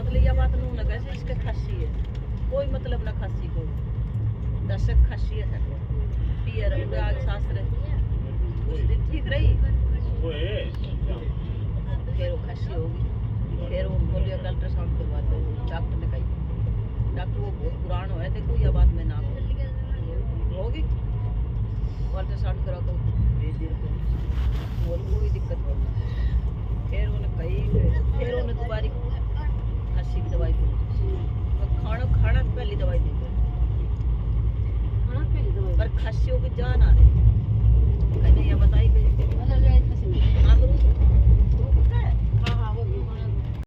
मतलब यह बात नू लगे से इसके खासी है कोई मतलब ना खासी को दर्शक खासियत है पियर अनुराग शास्त्र उस दिन ठीक रही फिर वो खासी होगी फिर वो बोलिए अल्ट्रासाउंड करवा दो डॉक्टर ने कही डॉक्टर वो बहुत पुराना है देखो यह बात मैं ना होगी अल्ट्रासाउंड करा को भेज दिया और कोई दिक्कत नहीं फिर उन्हें कही फिर उन्हें दोबारा खांसी की दवाई दी खाना पहली दवाई दी पर खांसी की जान आ रही कहने ये बताई गई